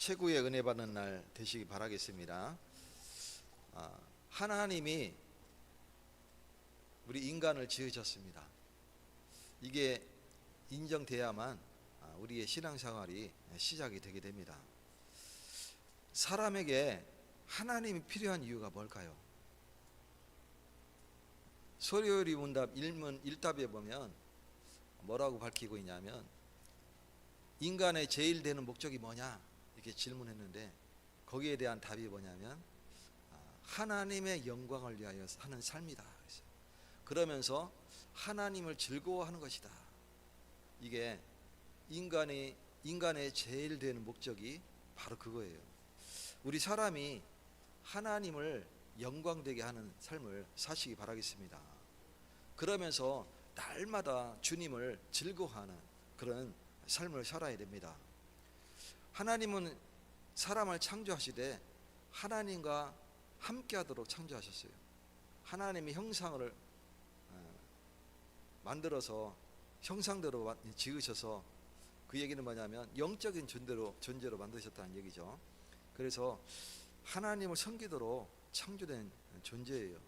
최고의 은혜 받는 날 되시기 바라겠습니다. 하나님이 우리 인간을 지으셨습니다. 이게 인정돼야만 우리의 신앙생활이 시작이 되게 됩니다. 사람에게 하나님이 필요한 이유가 뭘까요? 소리요리 문답 1문 1답에 보면 뭐라고 밝히고 있냐면, 인간의 제일 되는 목적이 뭐냐 이렇게 질문했는데, 거기에 대한 답이 뭐냐면 하나님의 영광을 위하여 하는 삶이다. 그러면서 하나님을 즐거워하는 것이다. 이게 인간의 제일 되는 목적이 바로 그거예요. 우리 사람이 하나님을 영광되게 하는 삶을 사시기 바라겠습니다. 그러면서 날마다 주님을 즐거워하는 그런 삶을 살아야 됩니다. 하나님은 사람을 창조하시되 하나님과 함께하도록 창조하셨어요. 하나님의 형상을 만들어서 형상대로 지으셔서, 그 얘기는 뭐냐면 영적인 존재로 만드셨다는 얘기죠. 그래서 하나님을 섬기도록 창조된 존재예요.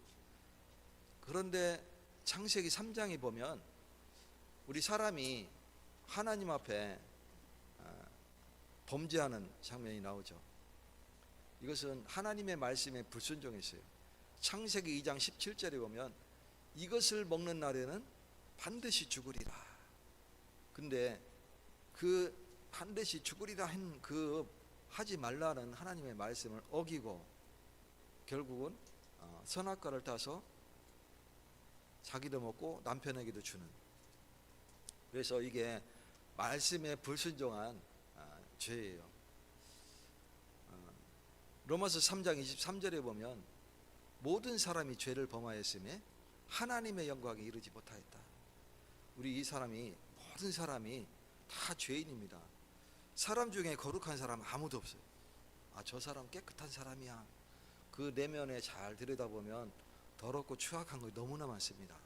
그런데 창세기 3장에 보면 우리 사람이 하나님 앞에 범죄하는 장면이 나오죠. 이것은 하나님의 말씀에 불순종했어요. 창세기 2장 17절에 보면 이것을 먹는 날에는 반드시 죽으리라. 근데 그 반드시 죽으리라 한 그 하지 말라는 하나님의 말씀을 어기고 결국은 선악과를 따서 자기도 먹고 남편에게도 주는, 그래서 이게 말씀에 불순종한 죄예요. 로마서 3장 23절에 보면 모든 사람이 죄를 범하였음에 하나님의 영광에 이르지 못하였다. 우리 모든 사람이 다 죄인입니다. 사람 중에 거룩한 사람 아무도 없어요. 저 사람 깨끗한 사람이야. 그 내면에 잘 들여다보면 더럽고 추악한 것이 너무나 많습니다.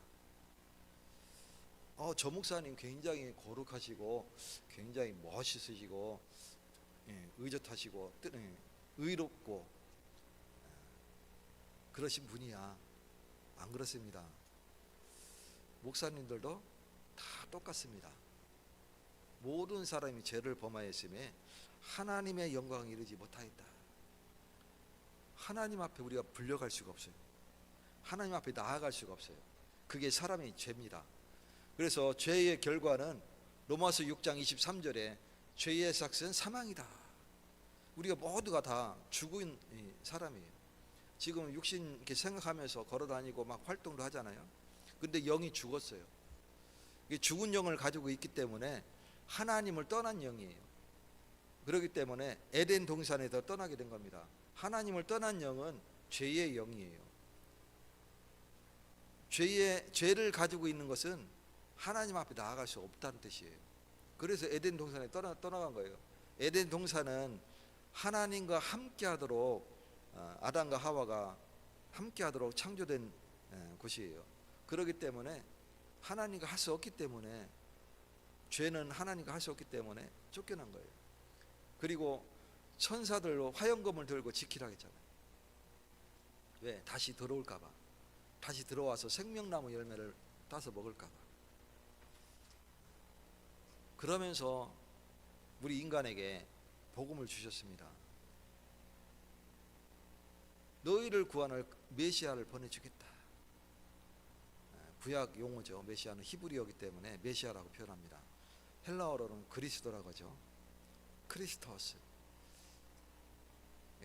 저 목사님 굉장히 거룩하시고 굉장히 멋있으시고 의젓하시고 의롭고 그러신 분이야. 안 그렇습니다. 목사님들도 다 똑같습니다. 모든 사람이 죄를 범하였음에 하나님의 영광에 이르지 못하였다. 하나님 앞에 우리가 불려갈 수가 없어요. 하나님 앞에 나아갈 수가 없어요. 그게 사람의 죄입니다. 그래서 죄의 결과는 로마서 6장 23절에 죄의 삭은 사망이다. 우리가 모두가 다 죽은 사람이에요. 지금 육신 이렇게 생각하면서 걸어다니고 막 활동도 하잖아요. 근데 영이 죽었어요. 죽은 영을 가지고 있기 때문에 하나님을 떠난 영이에요. 그렇기 때문에 에덴 동산에서 떠나게 된 겁니다. 하나님을 떠난 영은 죄의 영이에요. 죄를 가지고 있는 것은 하나님 앞에 나아갈 수 없다는 뜻이에요. 그래서 에덴 동산에 떠나간 거예요. 에덴 동산은 하나님과 함께하도록 아담과 하와가 함께하도록 창조된 곳이에요. 그렇기 때문에 하나님과 할 수 없기 때문에, 죄는 하나님과 할 수 없기 때문에 쫓겨난 거예요. 그리고 천사들로 화염검을 들고 지키라고 했잖아요. 왜? 다시 들어올까 봐. 다시 들어와서 생명나무 열매를 따서 먹을까 봐. 그러면서 우리 인간에게 복음을 주셨습니다. 너희를 구원할 메시아를 보내주겠다. 구약 용어죠. 메시아는 히브리어이기 때문에 메시아라고 표현합니다. 헬라어로는 그리스도라고 하죠. 크리스토스.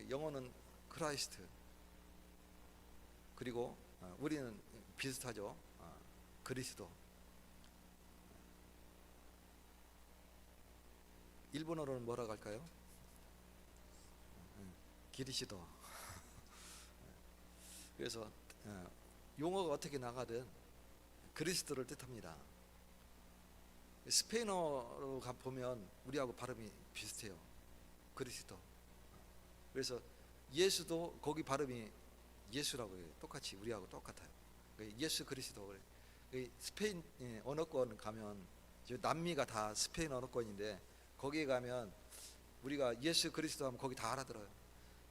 영어는 크라이스트. 그리고 우리는 비슷하죠. 그리스도. 일본어로는 뭐라고 할까요? 기리시도. 그래서 용어가 어떻게 나가든 그리스도를 뜻합니다. 스페인어로 보면 우리하고 발음이 비슷해요. 그리스도. 그래서 예수도 거기 발음이 예수라고 해요. 똑같이 우리하고 똑같아요. 예수 그리스도. 스페인 언어권 가면, 남미가 다 스페인 언어권인데 거기에 가면 우리가 예수 그리스도 하면 거기 다 알아들어요.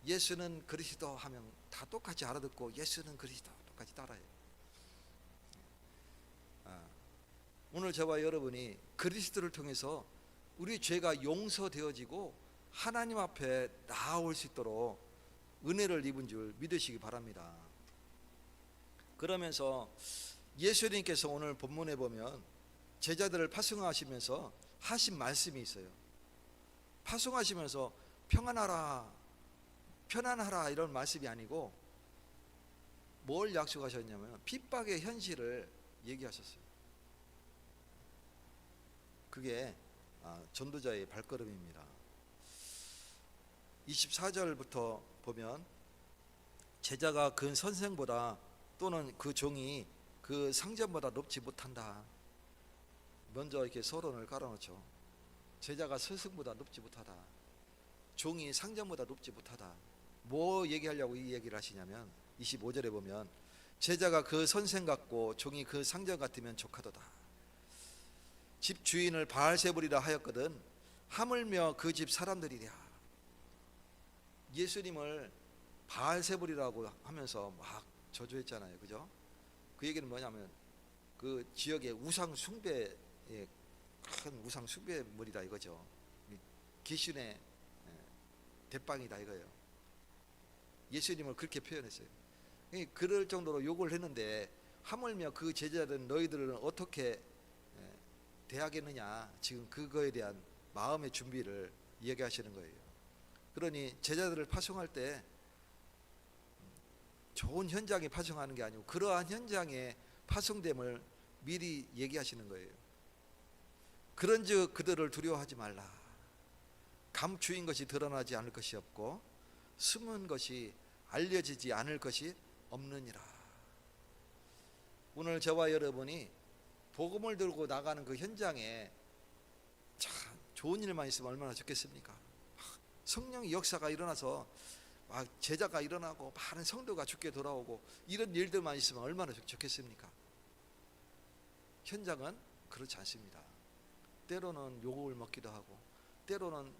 예수는 그리스도 하면 다 똑같이 알아듣고 예수는 그리스도 똑같이 따라해요. 오늘 저와 여러분이 그리스도를 통해서 우리 죄가 용서되어지고 하나님 앞에 나아올 수 있도록 은혜를 입은 줄 믿으시기 바랍니다. 그러면서 예수님께서 오늘 본문에 보면 제자들을 파송하시면서 하신 말씀이 있어요. 파송하시면서 평안하라, 편안하라 이런 말씀이 아니고 뭘 약속하셨냐면 핍박의 현실을 얘기하셨어요. 그게 전도자의 발걸음입니다. 24절부터 보면 제자가 그 선생보다 또는 그 종이 그 상전보다 높지 못한다. 먼저 이렇게 서론을 깔아놓죠. 제자가 스승보다 높지 못하다. 종이 상전보다 높지 못하다. 뭐 얘기하려고 이 얘기를 하시냐면 25절에 보면 제자가 그 선생 같고 종이 그 상전 같으면 족하도다. 집 주인을 바알세불이라 하였거든 하물며 그 집 사람들이랴. 예수님을 바알세불이라고 하면서 막 저주했잖아요. 그죠? 그 얘기는 뭐냐면 그 지역의 우상 숭배의 큰 우상 숭배물이다 이거죠. 귀신의 대빵이다 이거예요. 예수님을 그렇게 표현했어요. 그럴 정도로 욕을 했는데 하물며 그 제자들은 너희들은 어떻게 대하겠느냐. 지금 그거에 대한 마음의 준비를 이야기하시는 거예요. 그러니 제자들을 파송할 때 좋은 현장에 파송하는 게 아니고 그러한 현장에 파송됨을 미리 얘기하시는 거예요. 그런즉 그들을 두려워하지 말라. 감추인 것이 드러나지 않을 것이 없고 숨은 것이 알려지지 않을 것이 없느니라. 오늘 저와 여러분이 복음을 들고 나가는 그 현장에 참 좋은 일만 있으면 얼마나 좋겠습니까? 성령의 역사가 일어나서 막 제자가 일어나고 많은 성도가 주께 돌아오고 이런 일들만 있으면 얼마나 좋겠습니까? 현장은 그렇지 않습니다. 때로는 욕을 먹기도 하고 때로는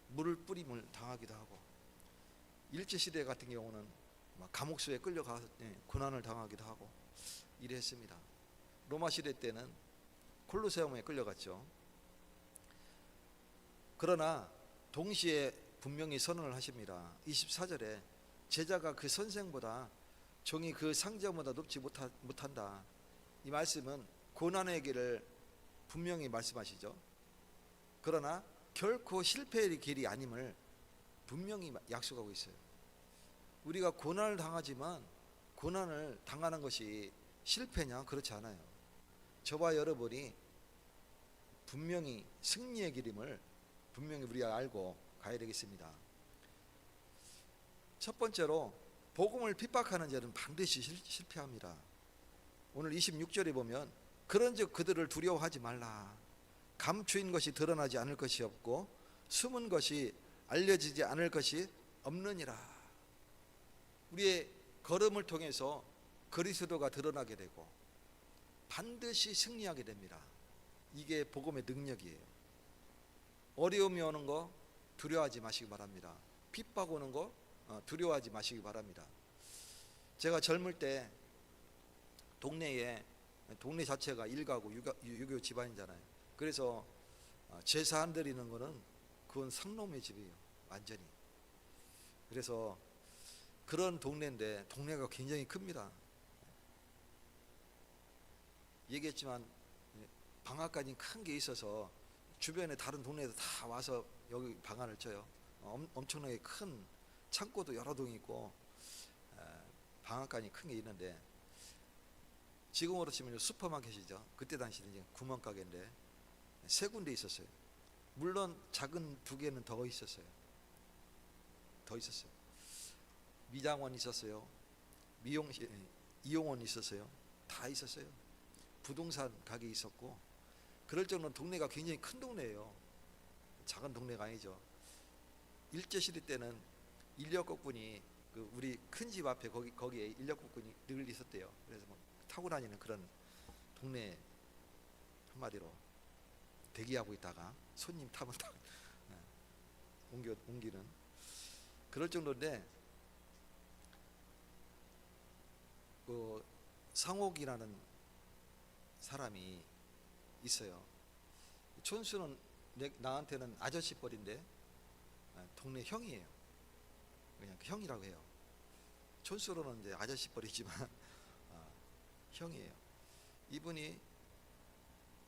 물을 뿌림을 당하기도 하고 일제시대 같은 경우는 감옥소에 끌려가서 고난을 당하기도 하고 이랬습니다. 로마 시대 때는 콜로세움에 끌려갔죠. 그러나 동시에 분명히 선언을 하십니다. 24절에 제자가 그 선생보다 종이 그 상전보다 높지 못한다. 이 말씀은 고난의 길을 분명히 말씀하시죠. 그러나 결코 실패의 길이 아님을 분명히 약속하고 있어요. 우리가 고난을 당하지만 고난을 당하는 것이 실패냐? 그렇지 않아요. 저와 여러분이 분명히 승리의 길임을 분명히 우리가 알고 가야 되겠습니다. 첫 번째로 복음을 핍박하는 자는 반드시 실패합니다. 오늘 26절에 보면 그런즉 그들을 두려워하지 말라. 감추인 것이 드러나지 않을 것이 없고 숨은 것이 알려지지 않을 것이 없느니라. 우리의 걸음을 통해서 그리스도가 드러나게 되고 반드시 승리하게 됩니다. 이게 복음의 능력이에요. 어려움이 오는 거 두려워하지 마시기 바랍니다. 핍박 오는 거 두려워하지 마시기 바랍니다. 제가 젊을 때 동네 자체가 일가구 유교 집안이잖아요. 그래서 제사 안 드리는 거는 그건 상놈의 집이에요. 완전히. 그래서 그런 동네인데 동네가 굉장히 큽니다. 얘기했지만 방앗간이 큰 게 있어서 주변에 다른 동네에서 다 와서 여기 방안을 쳐요. 엄청나게 큰 창고도 여러 동이 있고 방앗간이 큰 게 있는데 지금으로 치면 슈퍼마켓이죠. 그때 당시는 이제 구멍가게인데 세 군데 있었어요. 물론 작은 두 개는 더 있었어요. 미장원 있었어요. 이용원 있었어요. 다 있었어요. 부동산 가게 있었고 그럴 정도로 동네가 굉장히 큰 동네예요. 작은 동네가 아니죠. 일제시대 때는 인력거꾼이 우리 큰 집 앞에 거기에 인력거꾼이 늘 있었대요. 그래서 뭐 타고 다니는 그런 동네 한마디로 대기하고 있다가 손님 타면 옮기는 그럴 정도인데, 그 상옥이라는 사람이 있어요. 촌수는 나한테는 아저씨 뻘인데 동네 형이에요. 그냥 형이라고 해요. 촌수로는 이제 아저씨 뻘이지만 형이에요. 이분이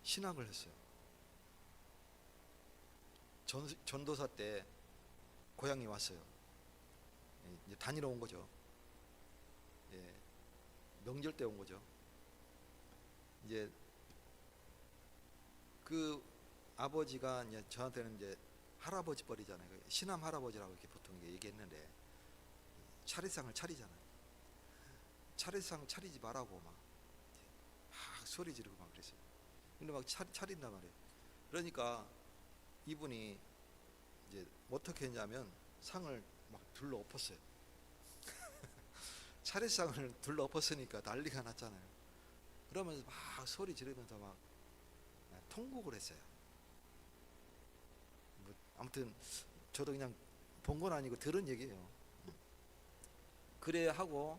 신학을 했어요. 전도사 때 고향에 왔어요. 이제 다니러 온 거죠. 예, 명절 때 온 거죠. 이제 그 아버지가 이제 저한테는 이제 할아버지 뻘이잖아요. 신암 할아버지라고 이렇게 보통 얘기했는데, 차례상을 차리잖아요. 차례상 차리지 말라고 막 소리 지르고 막 그랬어요. 근데 막 차린단 말이에요. 그러니까 이분이 이제 어떻게 했냐면 상을 막 둘러 엎었어요. 차례상을 둘러 엎었으니까 난리가 났잖아요. 그러면서 막 소리 지르면서 막 통곡을 했어요. 뭐 아무튼 저도 그냥 본 건 아니고 들은 얘기예요. 그래 하고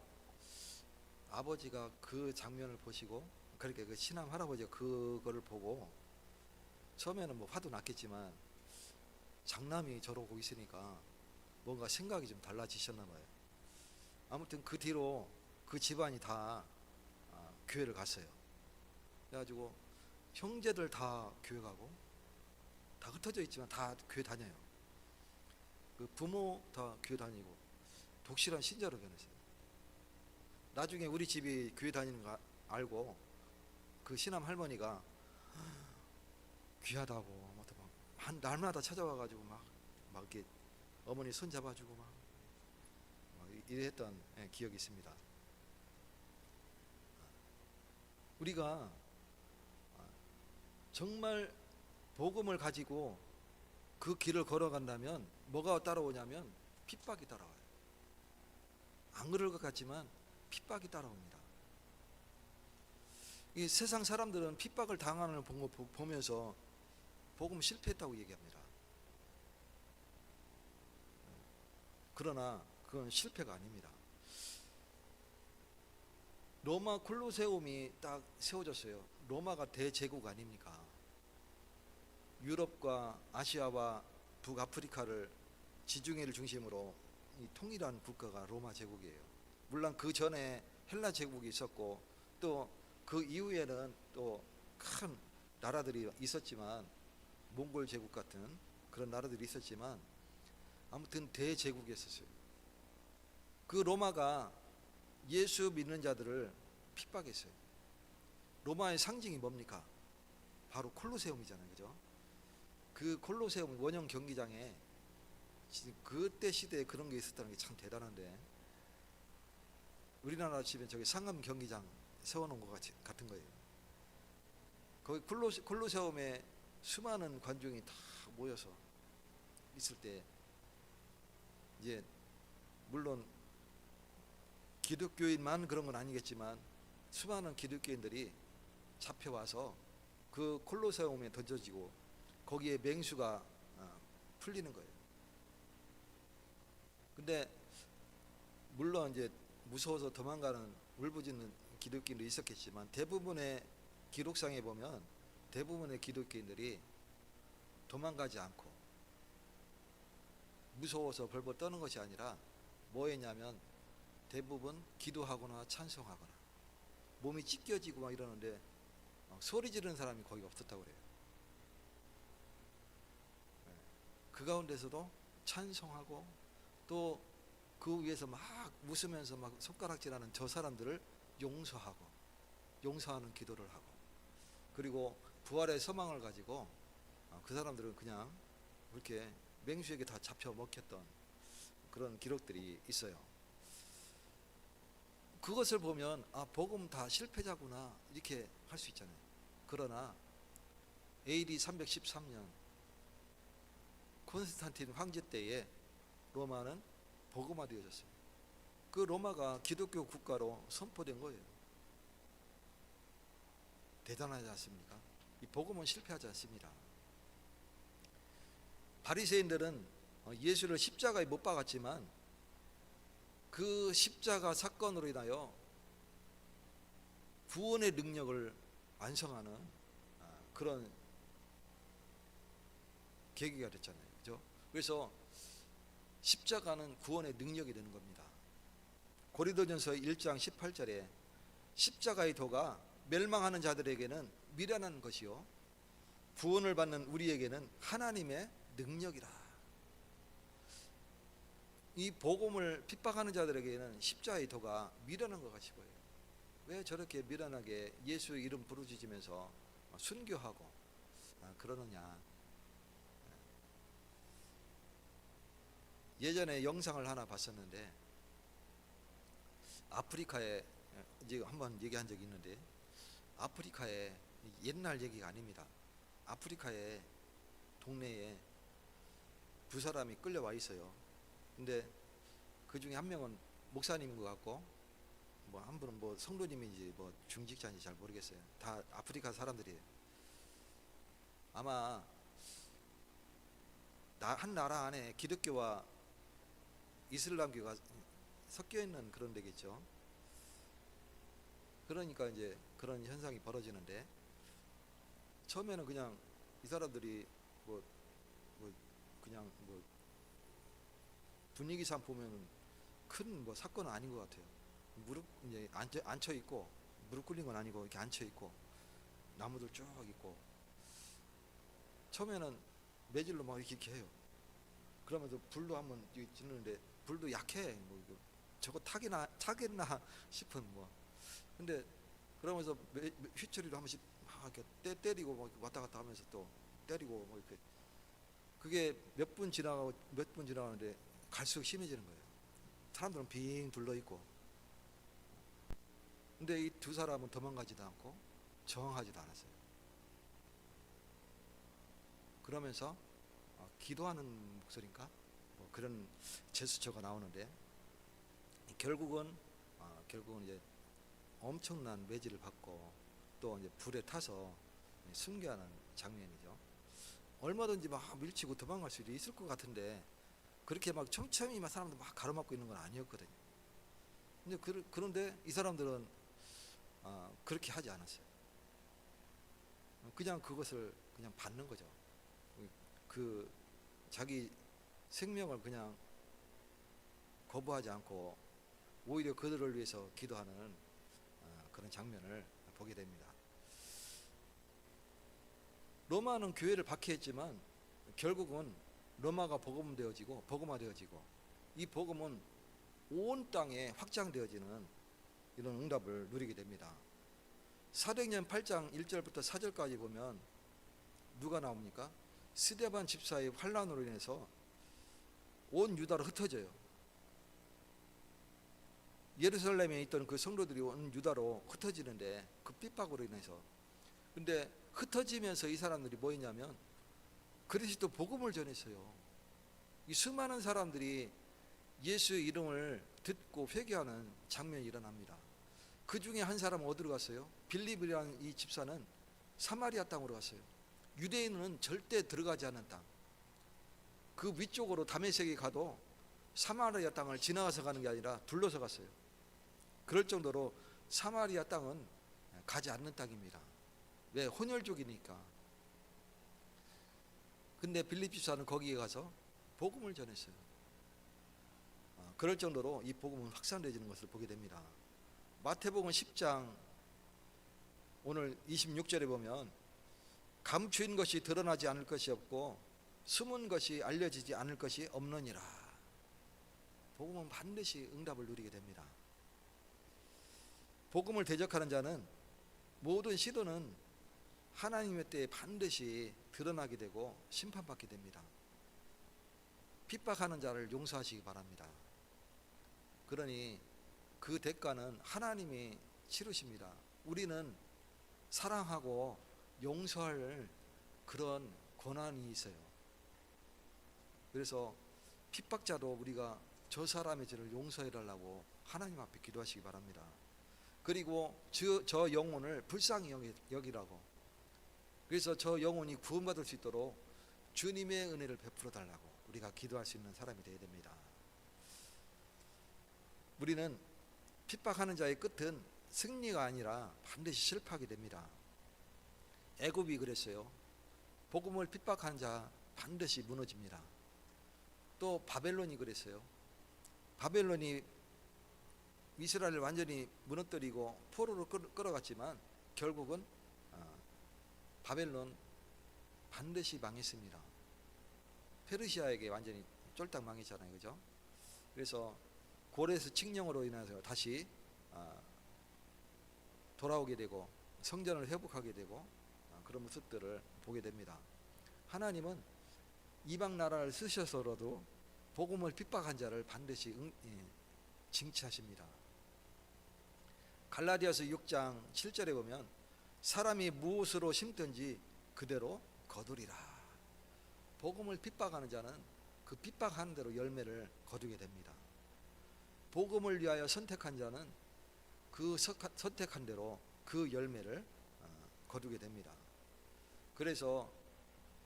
아버지가 그 장면을 보시고, 그렇게 그 신암 할아버지가 그거를 보고 처음에는 뭐 화도 났겠지만 장남이 저러고 있으니까 뭔가 생각이 좀 달라지셨나 봐요. 아무튼 그 뒤로 그 집안이 다 교회를 갔어요. 그래가지고 형제들 다 교회 가고, 다 흩어져 있지만 다 교회 다녀요. 그 부모 다 교회 다니고 독실한 신자로 변했어요. 나중에 우리 집이 교회 다니는 거 알고 그 신암 할머니가 귀하다고 막 한 날마다 찾아와가지고 막 이렇게 어머니 손 잡아주고 막 이랬던 기억이 있습니다. 우리가 정말 복음을 가지고 그 길을 걸어간다면 뭐가 따라오냐면 핍박이 따라와요. 안 그럴 것 같지만 핍박이 따라옵니다. 이 세상 사람들은 핍박을 당하는 거 보면서 복음 실패했다고 얘기합니다. 그러나 그건 실패가 아닙니다. 로마 콜로세움이 딱 세워졌어요. 로마가 대제국 아닙니까? 유럽과 아시아와 북아프리카를 지중해를 중심으로 이 통일한 국가가 로마 제국이에요. 물론 그 전에 헬라 제국이 있었고 또 그 이후에는 또 큰 나라들이 있었지만, 몽골 제국 같은 그런 나라들이 있었지만 아무튼 대제국이었어요. 그 로마가 예수 믿는 자들을 핍박했어요. 로마의 상징이 뭡니까? 바로 콜로세움이잖아요. 그죠? 그 콜로세움 원형 경기장에 그때 시대에 그런 게 있었다는 게 참 대단한데, 우리나라 집에 저기 상암 경기장 세워놓은 것 같은 거예요. 거기 콜로세움에 수많은 관중이 다 모여서 있을 때, 이제 물론 기독교인만 그런 건 아니겠지만 수많은 기독교인들이 잡혀와서 그 콜로세움에 던져지고 거기에 맹수가 풀리는 거예요. 근데 물론 이제 무서워서 도망가는 울부짖는 기독교인도 있었겠지만, 대부분의 기록상에 보면 대부분의 기독교인들이 도망가지 않고 무서워서 벌벌 떠는 것이 아니라 뭐 했냐면 대부분 기도하거나 찬송하거나, 몸이 찢겨지고 막 이러는데 소리 지르는 사람이 거의 없었다고 그래요. 그 가운데서도 찬송하고 또 그 위에서 막 웃으면서 막 손가락질하는 저 사람들을 용서하는 기도를 하고, 그리고 부활의 소망을 가지고 그 사람들은 그냥 이렇게 맹수에게 다 잡혀 먹혔던 그런 기록들이 있어요. 그것을 보면 복음 다 실패자구나 이렇게 할 수 있잖아요. 그러나 AD 313년 콘스탄틴 황제 때에 로마는 복음화되어졌어요. 그 로마가 기독교 국가로 선포된 거예요. 대단하지 않습니까? 이 복음은 실패하지 않습니다. 바리새인들은 예수를 십자가에 못 박았지만 그 십자가 사건으로 인하여 구원의 능력을 완성하는 그런 계기가 됐잖아요. 그죠? 그래서 십자가는 구원의 능력이 되는 겁니다. 고린도전서 1장 18절에 십자가의 도가 멸망하는 자들에게는 미련한 것이요 구원을 받는 우리에게는 하나님의 능력이라. 이 복음을 핍박하는 자들에게는 십자가의 도가 미련한 것 같이 보여요. 왜 저렇게 미련하게 예수 이름 부르짖으면서 순교하고 그러느냐. 예전에 영상을 하나 봤었는데 아프리카에 이제 한번 얘기한 적이 있는데 아프리카에 옛날 얘기가 아닙니다. 아프리카에 동네에 두 사람이 끌려와 있어요. 근데 그 중에 한 명은 목사님인 것 같고 뭐 한 분은 뭐 성도님인지 뭐 중직자인지 잘 모르겠어요. 다 아프리카 사람들이에요. 아마 한 나라 안에 기독교와 이슬람교가 섞여 있는 그런 데겠죠. 그러니까 이제 그런 현상이 벌어지는데 처음에는 그냥 이 사람들이 뭐 그냥 뭐 분위기상 보면 큰 뭐 사건은 아닌 것 같아요. 무릎 이제 앉혀 있고 무릎 꿇린 건 아니고 이렇게 앉혀 있고 나무들 쭉 있고 처음에는 매질로 막 이렇게 해요. 그러면서 불도 한번 짓는데 불도 약해. 뭐 이거 저거 타겠나 싶은 뭐. 근데 그러면서 휘처리로 한 번씩 막 이렇게 때리고 막 왔다 갔다 하면서 또 때리고 뭐 이렇게 그게 몇 분 지나가는데 갈수록 심해지는 거예요. 사람들은 빙 둘러 있고. 근데 이 두 사람은 도망가지도 않고 저항하지도 않았어요. 그러면서 기도하는 목소리인가? 뭐 그런 제스처가 나오는데 결국은 이제 엄청난 매질을 받고 또 이제 불에 타서 순교하는 장면이죠. 얼마든지 막 밀치고 도망갈 수도 있을 것 같은데 그렇게 막 촘촘히 막 사람들 막 가로막고 있는 건 아니었거든요. 근데 그런데 이 사람들은 그렇게 하지 않았어요. 그냥 그것을 그냥 받는 거죠. 그 자기 생명을 그냥 거부하지 않고 오히려 그들을 위해서 기도하는 그런 장면을 보게 됩니다. 로마는 교회를 박해했지만 결국은 로마가 복음화되어지고 이 복음은 온 땅에 확장되어지는 이런 응답을 누리게 됩니다. 사도행전 8장 1절부터 4절까지 보면 누가 나옵니까? 스데반 집사의 환난으로 인해서 온 유다로 흩어져요. 예루살렘에 있던 그 성도들이 온 유다로 흩어지는데 그 핍박으로 인해서. 근데 흩어지면서 이 사람들이 뭐 했냐면 그리스도 복음을 전했어요. 이 수많은 사람들이 예수의 이름을 듣고 회개하는 장면이 일어납니다. 그 중에 한 사람은 어디로 갔어요? 빌립이라는 이 집사는 사마리아 땅으로 갔어요. 유대인은 절대 들어가지 않는 땅. 그 위쪽으로 다메섹에 가도 사마리아 땅을 지나가서 가는 게 아니라 둘러서 갔어요. 그럴 정도로 사마리아 땅은 가지 않는 땅입니다. 왜? 혼혈족이니까. 근데 빌립 집사는 거기에 가서 복음을 전했어요. 그럴 정도로 이 복음은 확산되어지는 것을 보게 됩니다. 마태복음 10장 오늘 26절에 보면 감추인 것이 드러나지 않을 것이 없고 숨은 것이 알려지지 않을 것이 없느니라. 복음은 반드시 응답을 누리게 됩니다. 복음을 대적하는 자는 모든 시도는 하나님의 때에 반드시 드러나게 되고 심판받게 됩니다. 핍박하는 자를 용서하시기 바랍니다. 그러니 그 대가는 하나님이 치르십니다. 우리는 사랑하고 용서할 그런 권한이 있어요. 그래서 핍박자도 우리가 저 사람의 죄를 용서해달라고 하나님 앞에 기도하시기 바랍니다. 그리고 저 영혼을 불쌍히 여기라고. 그래서 저 영혼이 구원받을 수 있도록 주님의 은혜를 베풀어 달라고 우리가 기도할 수 있는 사람이 되어야 됩니다. 우리는 핍박하는 자의 끝은 승리가 아니라 반드시 실패하게 됩니다. 애굽이 그랬어요. 복음을 핍박하는 자 반드시 무너집니다. 또 바벨론이 그랬어요. 바벨론이 이스라엘을 완전히 무너뜨리고 포로로 끌어갔지만 결국은 바벨론 반드시 망했습니다. 페르시아에게 완전히 쫄딱 망했잖아요, 그죠? 그래서 고레스 칙령으로 인해서 다시 돌아오게 되고 성전을 회복하게 되고 그런 모습들을 보게 됩니다. 하나님은 이방 나라를 쓰셔서라도 복음을 핍박한 자를 반드시 징치하십니다. 갈라디아서 6장 7절에 보면 사람이 무엇으로 심든지 그대로 거두리라. 복음을 핍박하는 자는 그 핍박하는 대로 열매를 거두게 됩니다. 복음을 위하여 선택한 자는 그 선택한 대로 그 열매를 거두게 됩니다. 그래서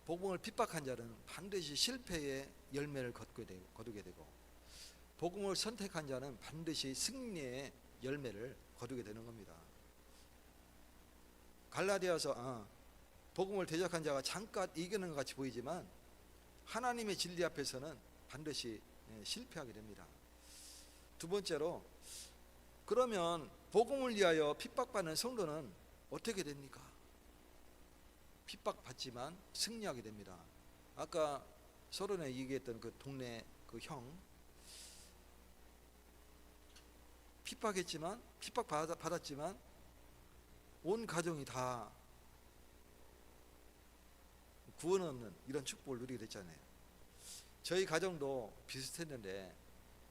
복음을 핍박한 자는 반드시 실패의 열매를 거두게 되고 복음을 선택한 자는 반드시 승리의 열매를 거두게 되는 겁니다. 갈라디아서 복음을 대적한 자가 잠깐 이기는 것 같이 보이지만 하나님의 진리 앞에서는 반드시 실패하게 됩니다. 두 번째로, 그러면 복음을 위하여 핍박받는 성도는 어떻게 됩니까? 핍박받지만 승리하게 됩니다. 아까 서론에 얘기했던 그 동네 그 형, 핍박받았지만 온 가정이 다 구원 얻는 이런 축복을 누리게 됐잖아요. 저희 가정도 비슷했는데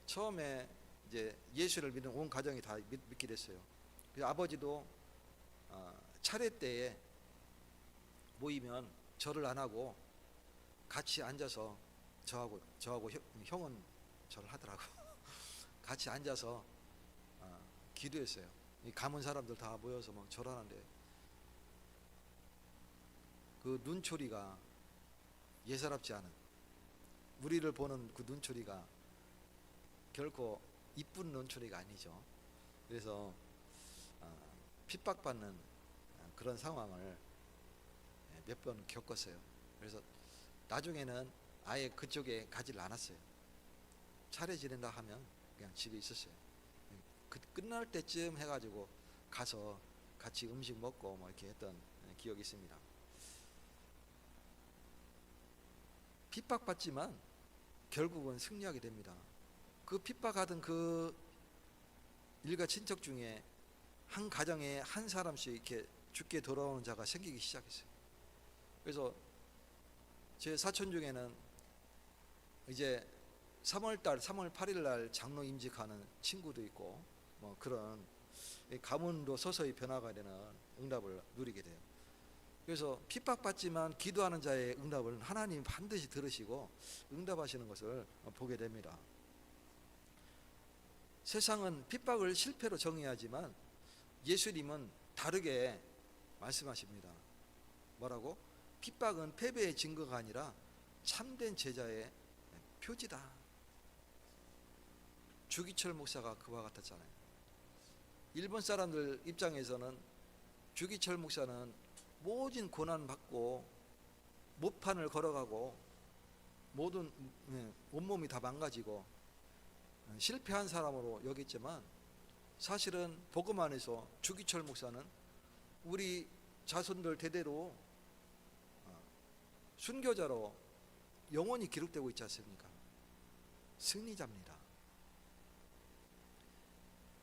처음에 이제 예수를 믿는 온 가정이 다 믿게 됐어요. 그래서 아버지도 차례 때에 모이면 절을 안 하고 같이 앉아서 저하고 형은 절을 하더라고. 같이 앉아서 기도했어요. 가문 사람들 다 모여서 막 절하는데 그 눈초리가 예사롭지 않은, 우리를 보는 그 눈초리가 결코 이쁜 눈초리가 아니죠. 그래서 핍박받는 그런 상황을 몇 번 겪었어요. 그래서 나중에는 아예 그쪽에 가지를 않았어요. 차례 지낸다 하면 그냥 집에 있었어요. 끝날 때쯤 해가지고 가서 같이 음식 먹고 뭐 이렇게 했던 기억이 있습니다. 핍박받지만 결국은 승리하게 됩니다. 그 핍박하던 그 일가 친척 중에 한 가정에 한 사람씩 이렇게 죽게 돌아오는 자가 생기기 시작했어요. 그래서 제 사촌 중에는 이제 3월 8일 날 장로 임직하는 친구도 있고 뭐 그런 가문도 서서히 변화가 되는 응답을 누리게 돼요. 그래서 핍박받지만 기도하는 자의 응답을 하나님이 반드시 들으시고 응답하시는 것을 보게 됩니다. 세상은 핍박을 실패로 정의하지만 예수님은 다르게 말씀하십니다. 뭐라고? 핍박은 패배의 증거가 아니라 참된 제자의 표지다. 주기철 목사가 그와 같았잖아요. 일본 사람들 입장에서는 주기철 목사는 모든 고난 받고 모판을 걸어가고 모든 온몸이 다 망가지고 실패한 사람으로 여겼지만 사실은 복음 안에서 주기철 목사는 우리 자손들 대대로 순교자로 영원히 기록되고 있지 않습니까? 승리자입니다.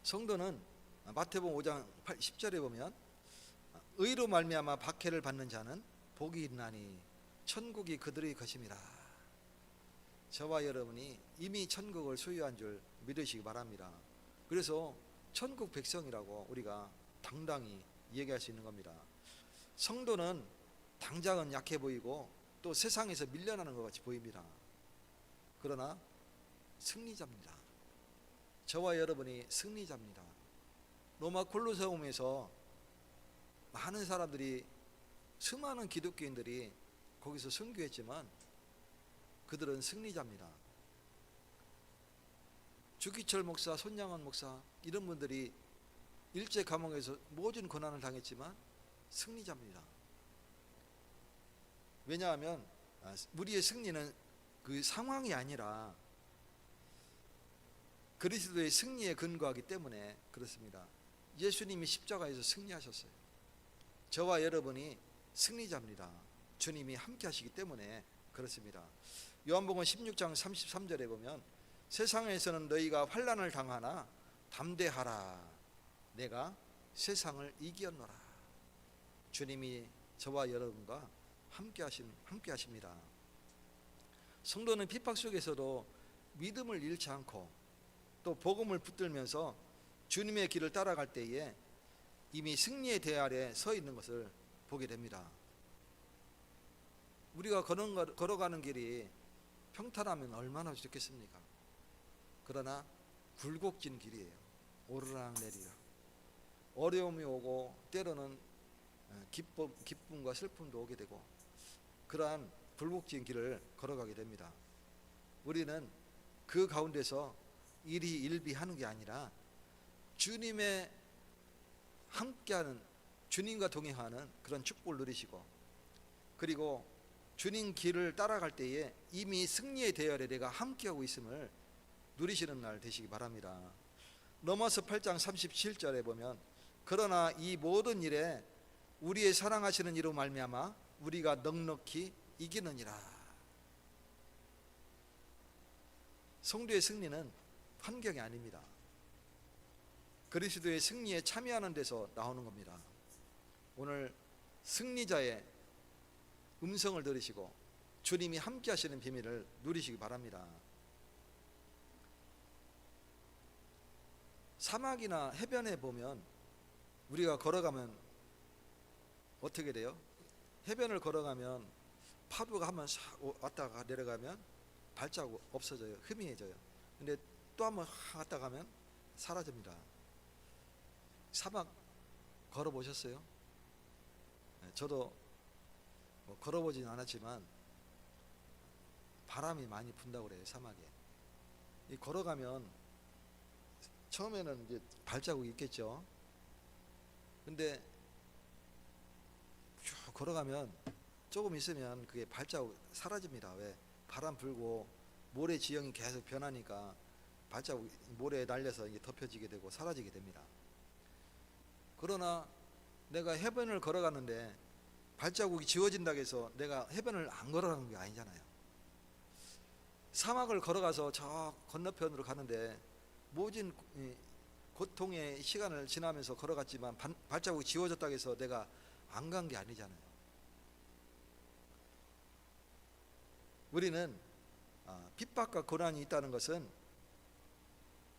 성도는 마태복음 5장 10절에 보면 의로 말미암아 박해를 받는 자는 복이 있나니 천국이 그들의 것임이라. 저와 여러분이 이미 천국을 소유한 줄 믿으시기 바랍니다. 그래서 천국 백성이라고 우리가 당당히 얘기할 수 있는 겁니다. 성도는 당장은 약해 보이고 또 세상에서 밀려나는 것 같이 보입니다. 그러나 승리자입니다. 저와 여러분이 승리자입니다. 로마 콜로세움에서 많은 사람들이, 수많은 기독교인들이 거기서 순교했지만 그들은 승리자입니다. 주기철 목사, 손양원 목사 이런 분들이 일제 감옥에서 모든 고난을 당했지만 승리자입니다. 왜냐하면 우리의 승리는 그 상황이 아니라 그리스도의 승리에 근거하기 때문에 그렇습니다. 예수님이 십자가에서 승리하셨어요. 저와 여러분이 승리자입니다. 주님이 함께 하시기 때문에 그렇습니다. 요한복음 16장 33절에 보면 세상에서는 너희가 환난을 당하나 담대하라 내가 세상을 이기었노라. 주님이 저와 여러분과 함께 하십니다. 성도는 핍박 속에서도 믿음을 잃지 않고 또 복음을 붙들면서 주님의 길을 따라갈 때에 이미 승리의 대 아래 서 있는 것을 보게 됩니다. 우리가 걸어가는 길이 평탄하면 얼마나 좋겠습니까? 그러나 굴곡진 길이에요. 오르락내리락. 어려움이 오고 때로는 기쁨과 슬픔도 오게 되고 그러한 굴곡진 길을 걸어가게 됩니다. 우리는 그 가운데서 일희일비하는 게 아니라 주님의 함께하는, 주님과 동행하는 그런 축복을 누리시고, 그리고 주님 길을 따라갈 때에 이미 승리의 대열에 내가 함께하고 있음을 누리시는 날 되시기 바랍니다. 로마서 8장 37절에 보면 그러나 이 모든 일에 우리의 사랑하시는 이로 말미암아 우리가 넉넉히 이기느니라. 성도의 승리는 환경이 아닙니다. 그리스도의 승리에 참여하는 데서 나오는 겁니다. 오늘 승리자의 음성을 들으시고 주님이 함께 하시는 비밀을 누리시기 바랍니다. 사막이나 해변에 보면 우리가 걸어가면 어떻게 돼요? 해변을 걸어가면 파도가 한번 왔다가 내려가면 발자국 없어져요. 희미해져요. 근데 또 한번 왔다 가면 사라집니다. 사막 걸어보셨어요? 저도 걸어보진 않았지만 바람이 많이 분다고 그래요. 사막에 걸어가면 처음에는 이제 발자국이 있겠죠. 근데 쭉 걸어가면 조금 있으면 그게 발자국 사라집니다. 왜? 바람 불고 모래 지형이 계속 변하니까 발자국 모래에 날려서 이제 덮여지게 되고 사라지게 됩니다. 그러나 내가 해변을 걸어가는데 발자국이 지워진다고 해서 내가 해변을 안 걸어가는 게 아니잖아요. 사막을 걸어가서 저 건너편으로 가는데 모진 고통의 시간을 지나면서 걸어갔지만 발자국이 지워졌다고 해서 내가 안 간 게 아니잖아요. 우리는 핍박과 고난이 있다는 것은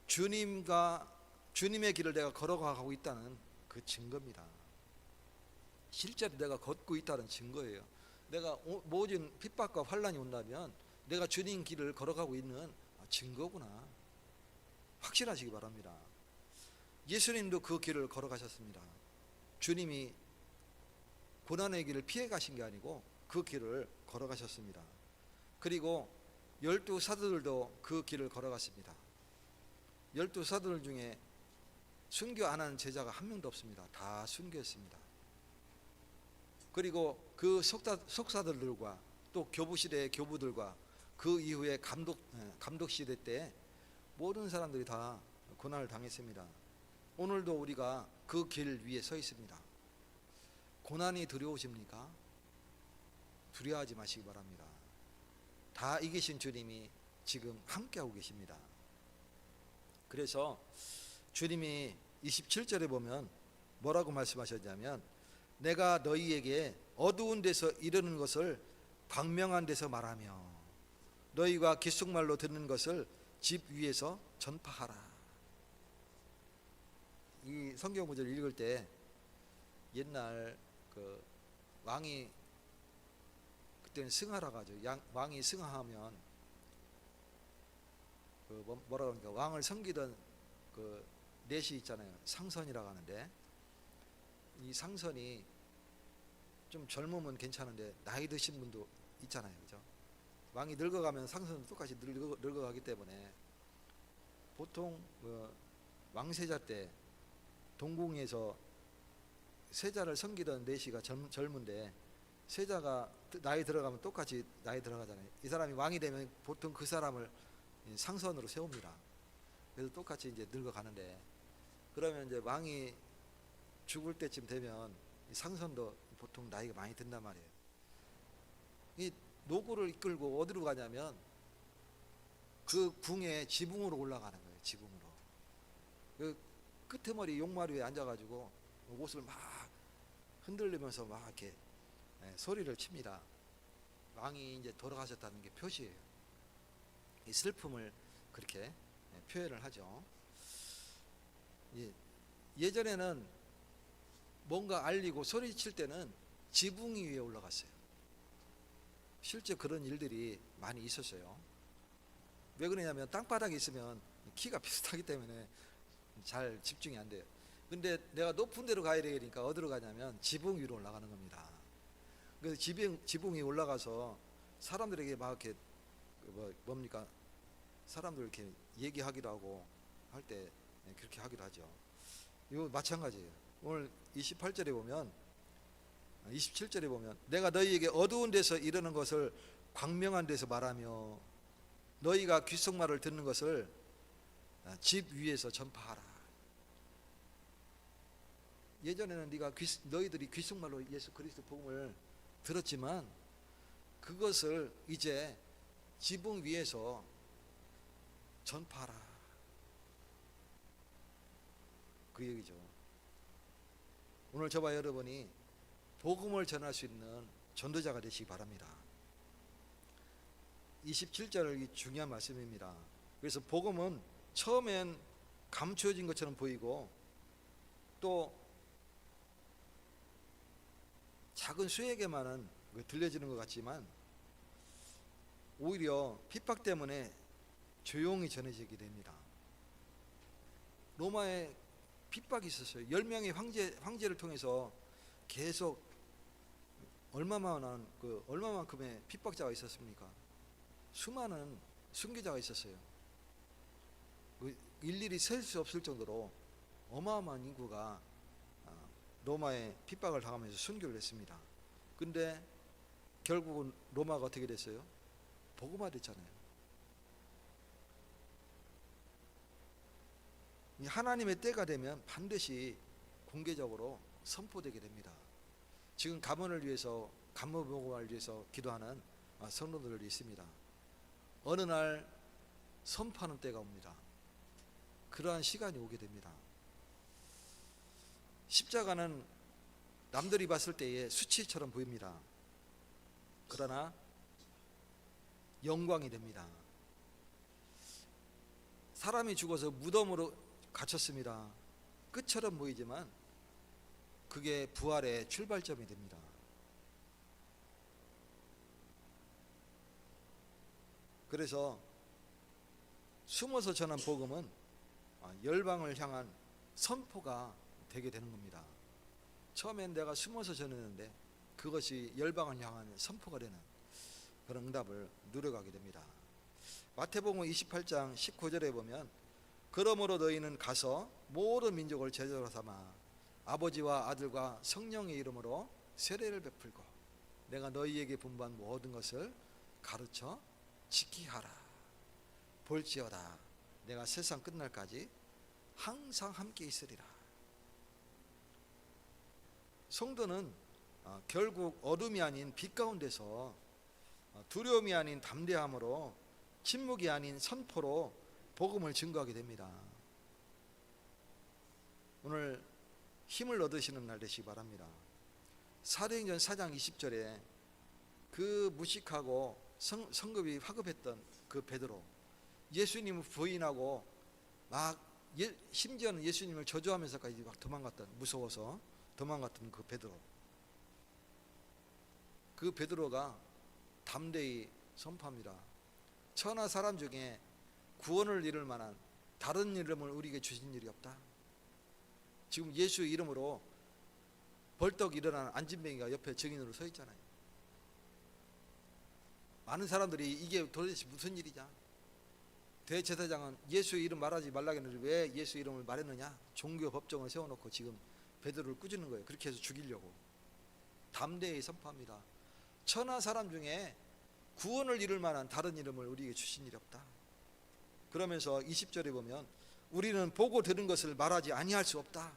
주님의 길을 내가 걸어가고 있다는 그 증거입니다. 실제로 내가 걷고 있다는 증거예요. 내가 모든 핍박과 환난이 온다면 내가 주님 길을 걸어가고 있는 증거구나. 확신하시기 바랍니다. 예수님도 그 길을 걸어가셨습니다. 주님이 고난의 길을 피해 가신 게 아니고 그 길을 걸어가셨습니다. 그리고 12사도들도 그 길을 걸어갔습니다. 12사도들 중에 순교 안 하는 제자가 한 명도 없습니다. 다 순교했습니다. 그리고 그 속사들과 또 교부시대의 교부들과 그 이후에 감독시대 때 모든 사람들이 다 고난을 당했습니다. 오늘도 우리가 그 길 위에 서 있습니다. 고난이 두려우십니까? 두려워하지 마시기 바랍니다. 다 이기신 주님이 지금 함께하고 계십니다. 그래서 주님이 27절에 보면 뭐라고 말씀하셨냐면 내가 너희에게 어두운 데서 이르는 것을 광명한 데서 말하며 너희가 귓속말로 듣는 것을 집 위에서 전파하라. 이 성경 구절 읽을 때 옛날 그 왕이 그때는 승하라 가지고 왕이 승하하면 그 뭐라 그러니까 왕을 섬기던 그 넷이 있잖아요. 상선이라고 하는데 이 상선이 좀 젊으면 괜찮은데 나이 드신 분도 있잖아요. 그죠? 왕이 늙어가면 상선도 똑같이 늙어가기 때문에 보통 왕세자 때 동궁에서 세자를 섬기던 내시가 젊은데 세자가 나이 들어가면 똑같이 나이 들어가잖아요. 이 사람이 왕이 되면 보통 그 사람을 상선으로 세웁니다. 그래서 똑같이 이제 늙어가는데, 그러면 이제 왕이 죽을 때쯤 되면 이 상선도 보통 나이가 많이 든단 말이에요. 이 노구를 이끌고 어디로 가냐면 그 궁의 지붕으로 올라가는 거예요. 지붕으로. 그 끄트머리 용마루에 앉아가지고 옷을 막 흔들리면서 막 이렇게 소리를 칩니다. 왕이 이제 돌아가셨다는 게 표시예요. 이 슬픔을 그렇게 표현을 하죠. 예전에는 뭔가 알리고 소리칠 때는 지붕 위에 올라갔어요. 실제 그런 일들이 많이 있었어요. 왜 그러냐면 땅바닥에 있으면 키가 비슷하기 때문에 잘 집중이 안 돼요. 근데 내가 높은 데로 가야 되니까 어디로 가냐면 지붕 위로 올라가는 겁니다. 그래서 지붕 위에 올라가서 사람들에게 막 이렇게 뭡니까? 사람들 이렇게 얘기하기도 하고 할 때 그렇게 하기도 하죠. 이거 마찬가지예요. 오늘 28절에 보면 27절에 보면 내가 너희에게 어두운 데서 이르는 것을 광명한 데서 말하며 너희가 귓속말을 듣는 것을 집 위에서 전파하라. 예전에는 너희들이 귓속말로 예수 그리스도 복음을 들었지만 그것을 이제 지붕 위에서 전파하라. 그 얘기죠. 오늘 저와 여러분이 복음을 전할 수 있는 전도자가 되시기 바랍니다. 27절이 중요한 말씀입니다. 그래서 복음은 처음엔 감추어진 것처럼 보이고 또 작은 수에게만은 들려지는 것 같지만 오히려 핍박 때문에 조용히 전해지게 됩니다. 로마에 핍박이 있었어요. 10명의 황제를 통해서 계속 얼마만큼의 핍박자가 있었습니까? 수많은 순교자가 있었어요. 일일이 셀 수 없을 정도로 어마어마한 인구가 로마에 핍박을 당하면서 순교를 했습니다. 근데 결국은 로마가 어떻게 됐어요? 복음화됐잖아요. 하나님의 때가 되면 반드시 공개적으로 선포되게 됩니다. 지금 가문을 위해서 간무복음을 위해서 기도하는 성도들이 있습니다. 어느 날 선포하는 때가 옵니다. 그러한 시간이 오게 됩니다. 십자가는 남들이 봤을 때에 수치처럼 보입니다. 그러나 영광이 됩니다. 사람이 죽어서 무덤으로 갇혔습니다. 끝처럼 보이지만 그게 부활의 출발점이 됩니다. 그래서 숨어서 전한 복음은 열방을 향한 선포가 되게 되는 겁니다. 처음엔 내가 숨어서 전했는데 그것이 열방을 향한 선포가 되는 그런 응답을 누려가게 됩니다. 마태복음 28장 19절에 보면 그러므로 너희는 가서 모든 민족을 제자로 삼아 아버지와 아들과 성령의 이름으로 세례를 베풀고 내가 너희에게 분부한 모든 것을 가르쳐 지키게 하라. 볼지어다 내가 세상 끝날까지 항상 함께 있으리라. 성도는 결국 어둠이 아닌 빛 가운데서 두려움이 아닌 담대함으로 침묵이 아닌 선포로 복음을 증거하게 됩니다. 오늘 힘을 얻으시는 날 되시기 바랍니다. 사도행전 4장 20절에 그 무식하고 성급이 화급했던 그 베드로, 예수님을 부인하고 막 심지어는 예수님을 저주하면서까지 막 도망갔던, 무서워서 도망갔던 그 베드로, 그 베드로가 담대히 선포합니다. 천하 사람 중에 구원을 이룰 만한 다른 이름을 우리에게 주신 일이 없다. 지금 예수 이름으로 벌떡 일어난 안진뱅이가 옆에 증인으로 서 있잖아요. 많은 사람들이 이게 도대체 무슨 일이냐, 대제사장은 예수의 이름 말하지 말라 했는데 왜 예수 이름을 말했느냐, 종교 법정을 세워놓고 지금 베드로를 꾸짖는 거예요. 그렇게 해서 죽이려고. 담대히 선포합니다. 천하 사람 중에 구원을 이룰 만한 다른 이름을 우리에게 주신 일이 없다. 그러면서 20절에 보면 우리는 보고 들은 것을 말하지 아니할 수 없다.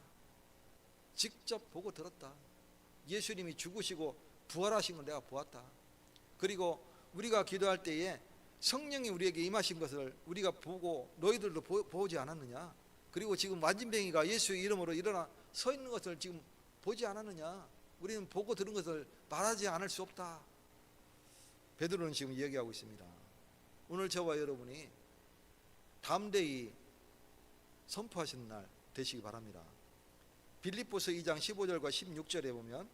직접 보고 들었다. 예수님이 죽으시고 부활하신 걸 내가 보았다. 그리고 우리가 기도할 때에 성령이 우리에게 임하신 것을 우리가 보고 너희들도 보지 않았느냐. 그리고 지금 만진뱅이가 예수의 이름으로 일어나 서 있는 것을 지금 보지 않았느냐. 우리는 보고 들은 것을 말하지 않을 수 없다. 베드로는 지금 이야기하고 있습니다. 오늘 저와 여러분이 담대히 선포하시는 날 되시기 바랍니다. 빌립보서 2장 15절과 16절에 보면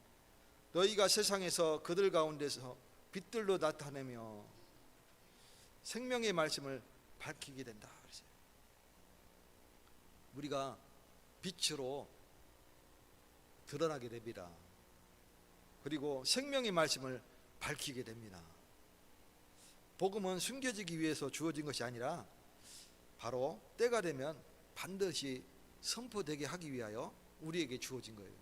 너희가 세상에서 그들 가운데서 빛들로 나타내며 생명의 말씀을 밝히게 된다. 우리가 빛으로 드러나게 됩니다. 그리고 생명의 말씀을 밝히게 됩니다. 복음은 숨겨지기 위해서 주어진 것이 아니라 바로 때가 되면 반드시 선포되게 하기 위하여 우리에게 주어진 거예요.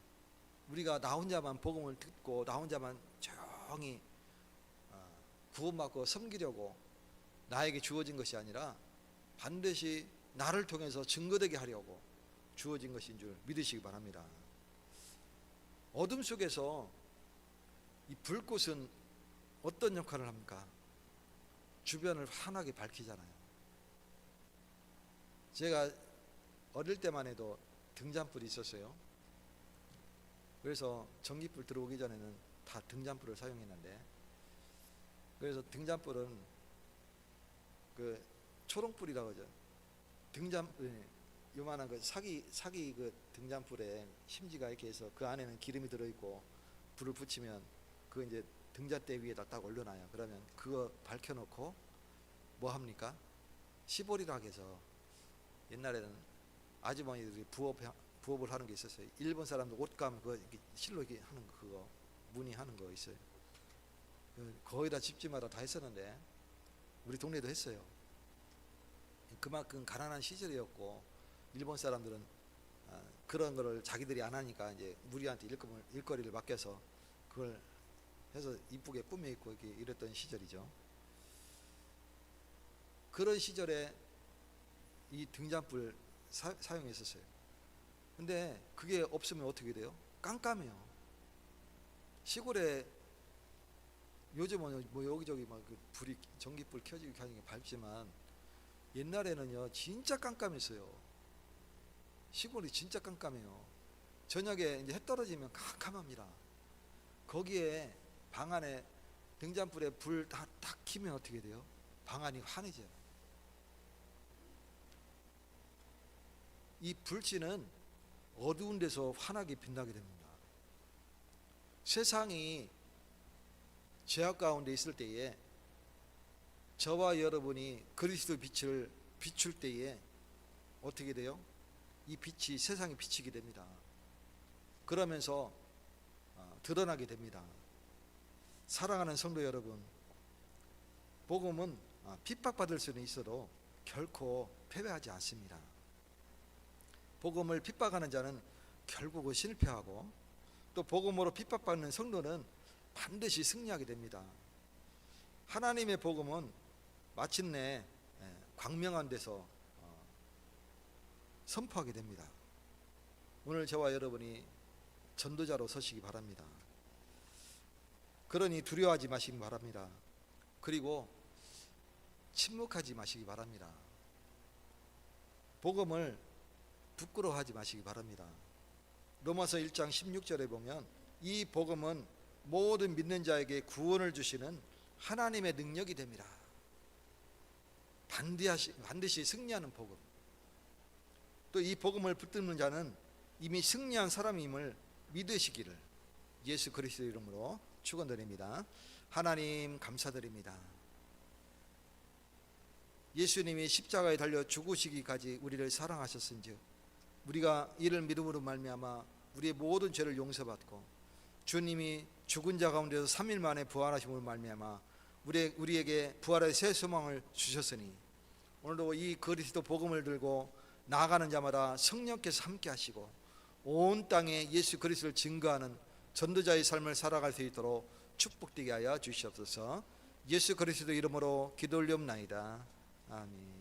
우리가 나 혼자만 복음을 듣고 나 혼자만 조용히 구원받고 섬기려고 나에게 주어진 것이 아니라 반드시 나를 통해서 증거되게 하려고 주어진 것인 줄 믿으시기 바랍니다. 어둠 속에서 이 불꽃은 어떤 역할을 합니까? 주변을 환하게 밝히잖아요. 제가 어릴 때만 해도 등잔불이 있었어요. 그래서 전기불 들어오기 전에는 다 등잔불을 사용했는데, 그래서 등잔불은 그 초롱불이라고 하죠. 등잔불 요만한 그 사기 그 등잔불에 심지가 이렇게 해서 그 안에는 기름이 들어있고 불을 붙이면 그거 이제 등잣대 위에다 딱 올려놔요. 그러면 그거 밝혀놓고 뭐 합니까? 시보리라고 해서 옛날에는 아주머니들이 부업을 하는 게 있었어요. 일본 사람들 옷감 그 실로 이렇게 하는 거, 그거 무늬하는 거 있어요. 거의 다 집집마다 다 했었는데 우리 동네도 했어요. 그만큼 가난한 시절이었고 일본 사람들은 그런 거를 자기들이 안 하니까 이제 우리한테 일거리를 맡겨서 그걸 해서 이쁘게 꾸며 입고 이렇게 이랬던 시절이죠. 그런 시절에 이 등잔불 사용했었어요. 근데 그게 없으면 어떻게 돼요? 깜깜해요. 시골에 요즘은 뭐 여기저기 막 그 불이 전기불 켜지고 하는 게 밝지만 옛날에는요 진짜 깜깜했어요. 시골이 진짜 깜깜해요. 저녁에 이제 해 떨어지면 깜깜합니다. 거기에 방 안에 등잔불에 불 다 딱 켜면 어떻게 돼요? 방 안이 환해져요. 이 불씨는 어두운 데서 환하게 빛나게 됩니다. 세상이 죄악 가운데 있을 때에 저와 여러분이 그리스도 빛을 비출 때에 어떻게 돼요? 이 빛이 세상에 비치게 됩니다. 그러면서 드러나게 됩니다. 사랑하는 성도 여러분, 복음은 핍박받을 수는 있어도 결코 패배하지 않습니다. 복음을 핍박하는 자는 결국은 실패하고 또 복음으로 핍박받는 성도는 반드시 승리하게 됩니다. 하나님의 복음은 마침내 광명한 데서 선포하게 됩니다. 오늘 저와 여러분이 전도자로 서시기 바랍니다. 그러니 두려워하지 마시기 바랍니다. 그리고 침묵하지 마시기 바랍니다. 복음을 부끄러워하지 마시기 바랍니다. 로마서 1장 16절에 보면 이 복음은 모든 믿는 자에게 구원을 주시는 하나님의 능력이 됩니다. 반드시 승리하는 복음. 또 이 복음을 붙드는 자는 이미 승리한 사람임을 믿으시기를 예수 그리스도 이름으로 축원드립니다. 하나님 감사드립니다. 예수님이 십자가에 달려 죽으시기까지 우리를 사랑하셨은즉 우리가 이를 믿음으로 말미암아 우리의 모든 죄를 용서받고 주님이 죽은 자 가운데서 3일 만에 부활하심으로 말미암아 우리에게 부활의 새 소망을 주셨으니 오늘도 이 그리스도 복음을 들고 나아가는 자마다 성령께서 함께 하시고 온 땅에 예수 그리스도를 증거하는 전도자의 삶을 살아갈 수 있도록 축복되게 하여 주시옵소서. 예수 그리스도 이름으로 기도 올리옵나이다. 아멘.